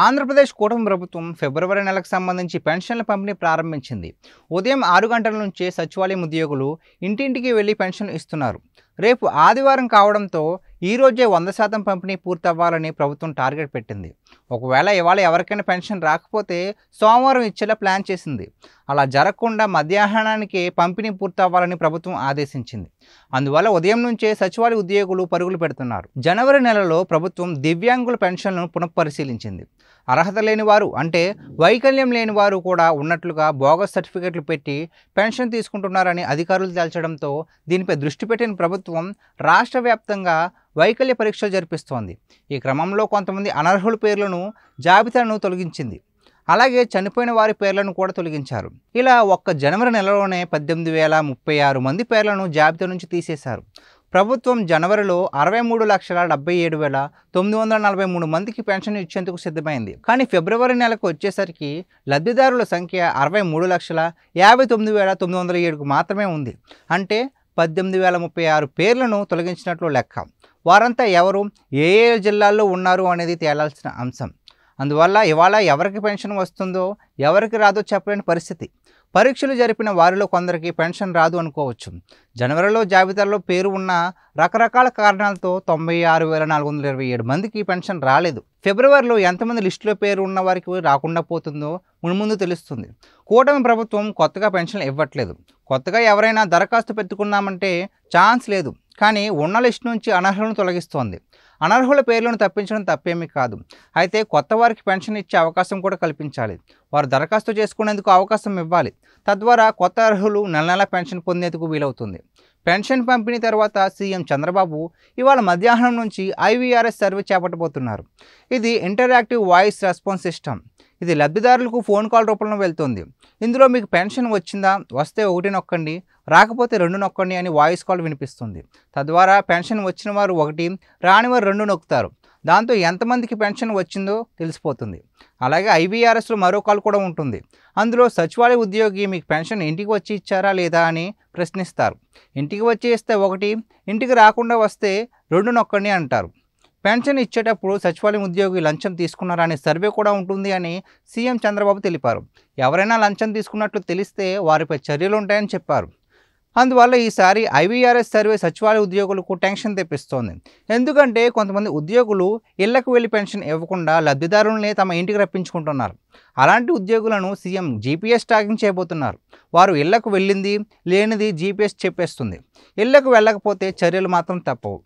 ఆంధ్రప్రదేశ్ కూటమి ప్రభుత్వం ఫిబ్రవరి నెలకు సంబంధించి పెన్షన్ల పంపిణీ ప్రారంభించింది. ఉదయం 6 గంటల నుంచే సచివాలయం ఉద్యోగులు ఇంటింటికి వెళ్లి పెన్షన్ ఇస్తున్నారు. రేపు ఆదివారం కావడంతో ఈ రోజే 100% పంపిణీ పూర్తవ్వాలని ప్రభుత్వం టార్గెట్ పెట్టింది. ఒకవేళ ఇవాళ ఎవరికైనా పెన్షన్ రాకపోతే సోమవారం ఇచ్చేలా ప్లాన్ చేసింది. అలా జరగకుండా మధ్యాహ్నానికి పంపిణీ పూర్తవ్వాలని ప్రభుత్వం ఆదేశించింది. అందువల్ల ఉదయం నుంచే సచివాలయ ఉద్యోగులు పరుగులు పెడుతున్నారు. జనవరి నెలలో ప్రభుత్వం దివ్యాంగుల పెన్షన్లను పునఃపరిశీలించింది. అర్హత లేని వారు అంటే వైకల్యం లేని వారు కూడా ఉన్నట్లుగా బోగస్ సర్టిఫికెట్లు పెట్టి పెన్షన్ తీసుకుంటున్నారని అధికారులు తేల్చడంతో దీనిపై దృష్టి పెట్టిన ప్రభుత్వం రాష్ట్ర వ్యాప్తంగా వైకల్య పరీక్షలు జరిపిస్తోంది. ఈ క్రమంలో కొంతమంది అనర్హుల పేర్లను జాబితాను తొలగించింది. అలాగే చనిపోయిన వారి పేర్లను కూడా తొలగించారు. ఇలా ఒక్క జనవరి నెలలోనే 18,036 మంది పేర్లను జాబితా నుంచి తీసేశారు. ప్రభుత్వం జనవరిలో 63,77,943 మందికి పెన్షన్ ఇచ్చేందుకు సిద్ధమైంది. కానీ ఫిబ్రవరి నెలకు వచ్చేసరికి లబ్ధిదారుల సంఖ్య 63,59,907కు మాత్రమే ఉంది. అంటే 18,036 పేర్లను తొలగించినట్లు లెక్క. వారంతా ఎవరు, ఏ ఏ జిల్లాల్లో ఉన్నారు అనేది తేలాల్సిన అంశం. అందువల్ల ఇవాళ ఎవరికి పెన్షన్ వస్తుందో ఎవరికి రాదో చెప్పలేని పరిస్థితి. పరీక్షలు జరిపిన వారిలో కొందరికి పెన్షన్ రాదు అనుకోవచ్చు. జనవరిలో జాబితాలో పేరు ఉన్న రకరకాల కారణాలతో 96,427 మందికి పెన్షన్ రాలేదు. ఫిబ్రవరిలో ఎంతమంది లిస్టులో పేరు ఉన్న వారికి రాకుండా పోతుందో మున్ముందు తెలుస్తుంది. కూటమి ప్రభుత్వం కొత్తగా పెన్షన్లు ఇవ్వట్లేదు. కొత్తగా ఎవరైనా దరఖాస్తు పెట్టుకున్నామంటే ఛాన్స్ లేదు. కానీ ఉన్న లిస్టు నుంచి అనర్హులను తొలగిస్తోంది. అనర్హుల పేర్లను తప్పించడం తప్పేమీ కాదు. అయితే కొత్త వారికి పెన్షన్ ఇచ్చే అవకాశం కూడా కల్పించాలి. వారు దరఖాస్తు చేసుకునేందుకు అవకాశం ఇవ్వాలి. తద్వారా కొత్త అర్హులు నెల నెలా పెన్షన్ పొందేందుకు వీలవుతుంది. పెన్షన్ పంపిణీ తర్వాత సీఎం చంద్రబాబు ఇవాళ మధ్యాహ్నం నుంచి IVRS సర్వే చేపట్టబోతున్నారు. ఇది ఇంటరాక్టివ్ వాయిస్ రెస్పాన్స్ సిస్టమ్. ఇది లబ్ధిదారులకు ఫోన్ కాల్ రూపంలో వెళ్తుంది. ఇందులో మీకు పెన్షన్ వచ్చిందా, వస్తే 1 నొక్కండి, రాకపోతే 2 నొక్కండి అని వాయిస్ కాల్ వినిపిస్తుంది. తద్వారా పెన్షన్ వచ్చిన వారు 1, రాని వారు 2 నొక్కుతారు. దాంతో ఎంతమందికి పెన్షన్ వచ్చిందో తెలిసిపోతుంది. అలాగే IVRSలో మరో కాల్ కూడా ఉంటుంది. అందులో సచివాలయ ఉద్యోగి మీకు పెన్షన్ ఇంటికి వచ్చి ఇచ్చారా లేదా అని ప్రశ్నిస్తారు. ఇంటికి వచ్చి ఇస్తే 1, ఇంటికి రాకుండా వస్తే 2 నొక్కండి అంటారు. పెన్షన్ ఇచ్చేటప్పుడు సచివాలయం ఉద్యోగి లంచం తీసుకున్నారా అనే సర్వే కూడా ఉంటుంది అని సీఎం చంద్రబాబు తెలిపారు. ఎవరైనా లంచం తీసుకున్నట్లు తెలిస్తే వారిపై చర్యలు ఉంటాయని చెప్పారు. అందువల్ల ఈసారి IVRS సర్వే సచివాలయ ఉద్యోగులకు టెన్షన్ తెప్పిస్తోంది. ఎందుకంటే కొంతమంది ఉద్యోగులు ఇళ్లకు వెళ్లి పెన్షన్ ఇవ్వకుండా లబ్ధిదారులనే తమ ఇంటికి రప్పించుకుంటున్నారు. అలాంటి ఉద్యోగులను సీఎం GPS ట్రాకింగ్ చేయబోతున్నారు. వారు ఇళ్లకు వెళ్ళింది లేనిది GPS చెప్పేస్తుంది. ఇళ్లకు వెళ్ళకపోతే చర్యలు మాత్రం తప్పవు.